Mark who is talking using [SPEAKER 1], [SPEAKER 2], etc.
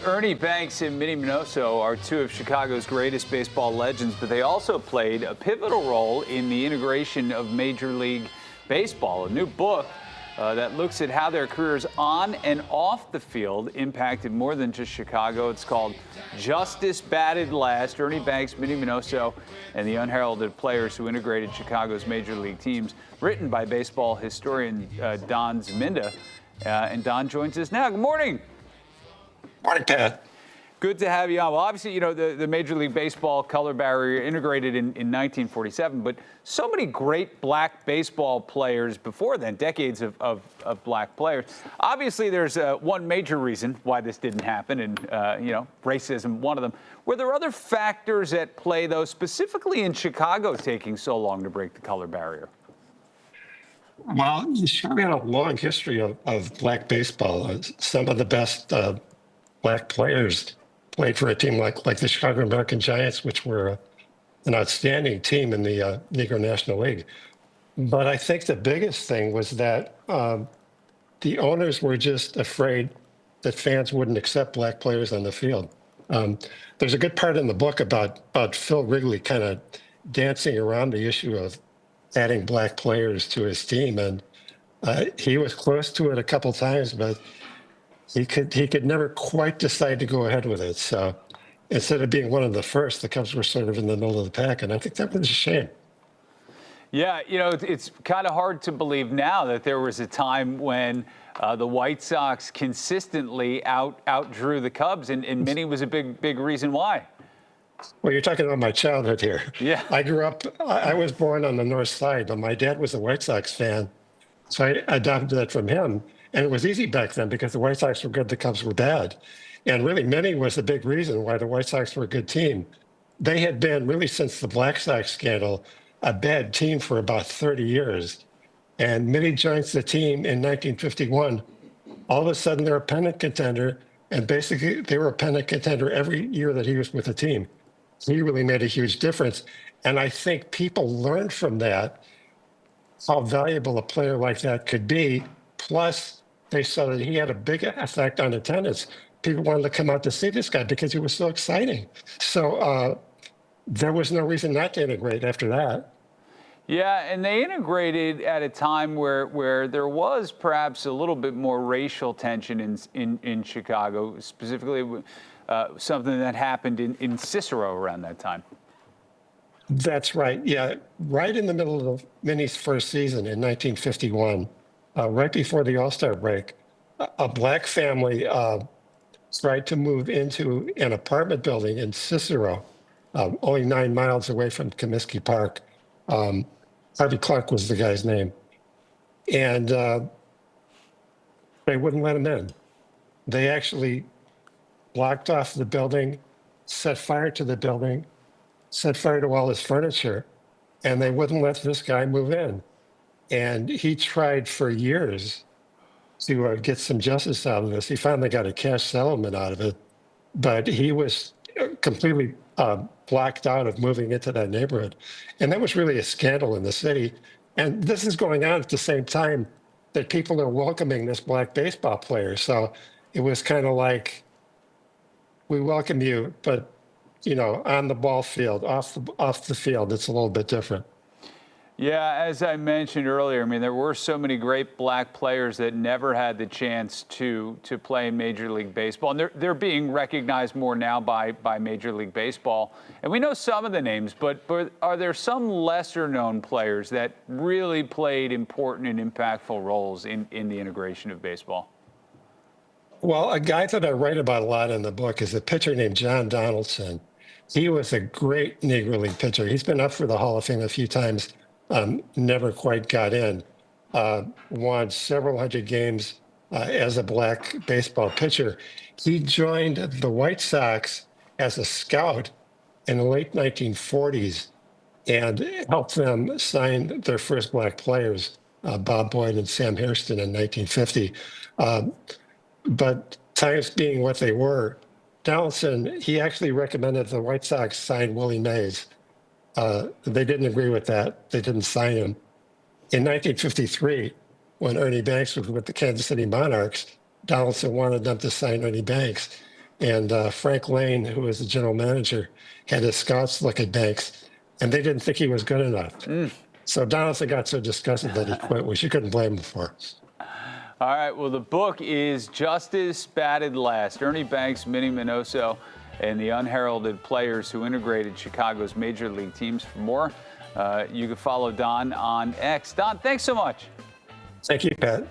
[SPEAKER 1] Ernie Banks and Minnie Minoso are two of Chicago's greatest baseball legends, but they also played a pivotal role in the integration of Major League Baseball. A new book that looks at how their careers on and off the field impacted more than just Chicago. It's called Justice Batted Last, Ernie Banks, Minnie Minoso, and the Unheralded Players Who Integrated Chicago's Major League Teams, written by baseball historian Don Zaminda. And Don joins us now. Good morning.
[SPEAKER 2] Morning, Pat.
[SPEAKER 1] Good to have you on. Well, obviously, you know, the Major League Baseball color barrier integrated in 1947, but so many great black baseball players before then, decades of black players. Obviously, there's one major reason why this didn't happen, and, you know, racism, one of them. Were there other factors at play, though, specifically in Chicago taking so long to break the color barrier?
[SPEAKER 2] Well, Chicago had a long history of black baseball. Some of the best black players played for a team like the Chicago American Giants, which were an outstanding team in the Negro National League. But I think the biggest thing was that the owners were just afraid that fans wouldn't accept black players on the field. There's a good part in the book about Phil Wrigley kind of dancing around the issue of adding black players to his team, and he was close to it a couple times, but he could never quite decide to go ahead with it. So instead of being one of the first, the Cubs were sort of in the middle of the pack, and I think that was a shame.
[SPEAKER 1] Yeah, you know, it's kind of hard to believe now that there was a time when the White Sox consistently outdrew the Cubs, and Minnie was a big reason why.
[SPEAKER 2] Well, you're talking about my childhood here.
[SPEAKER 1] Yeah.
[SPEAKER 2] I was born on the north side, but my dad was a White Sox fan, so I adopted that from him. And it was easy back then because the White Sox were good, the Cubs were bad. And really, Minnie was the big reason why the White Sox were a good team. They had been, really since the Black Sox scandal, a bad team for about 30 years. And Minnie joins the team in 1951. All of a sudden, they're a pennant contender. And basically, they were a pennant contender every year that he was with the team. He really made a huge difference. And I think people learned from that how valuable a player like that could be. Plus, they saw that he had a big effect on attendance. People wanted to come out to see this guy because he was so exciting. So there was no reason not to integrate after that.
[SPEAKER 1] Yeah, and they integrated at a time where there was perhaps a little bit more racial tension in Chicago, specifically something that happened in Cicero around that time.
[SPEAKER 2] That's right. Yeah, right in the middle of Minnie's first season in 1951, right before the All-Star break, a black family tried to move into an apartment building in Cicero, only 9 miles away from Comiskey Park. Harvey Clark was the guy's name. And they wouldn't let him in. They actually blocked off the building, set fire to the building, set fire to all his furniture, and they wouldn't let this guy move in. And he tried for years to get some justice out of this. He finally got a cash settlement out of it, but he was completely blocked out of moving into that neighborhood. And that was really a scandal in the city. And this is going on at the same time that people are welcoming this black baseball player. So it was kind of like, we welcome you, but you know, on the ball field, off the field, it's a little bit different.
[SPEAKER 1] Yeah, as I mentioned earlier, I mean, there were so many great black players that never had the chance to play in Major League Baseball. And they're being recognized more now by Major League Baseball. And we know some of the names, but are there some lesser-known players that really played important and impactful roles in the integration of baseball?
[SPEAKER 2] Well, a guy that I write about a lot in the book is a pitcher named John Donaldson. He was a great Negro League pitcher. He's been up for the Hall of Fame a few times. Never quite got in, won several hundred games as a black baseball pitcher. He joined the White Sox as a scout in the late 1940s and helped them sign their first black players, Bob Boyd and Sam Hairston in 1950. But times being what they were, Donaldson, he actually recommended the White Sox sign Willie Mays. They didn't agree with that. They didn't sign him. In 1953, when Ernie Banks was with the Kansas City Monarchs, Donaldson wanted them to sign Ernie Banks. And Frank Lane, who was the general manager, had his scouts look at Banks, and they didn't think he was good enough. So Donaldson got so disgusted that he quit, which you couldn't blame him for.
[SPEAKER 1] All right, well, the book is Justice Batted Last. Ernie Banks, Minnie Minoso, and the unheralded players who integrated Chicago's major league teams. For more, you can follow Don on X. Don, thanks so much.
[SPEAKER 2] Thank you, Pat.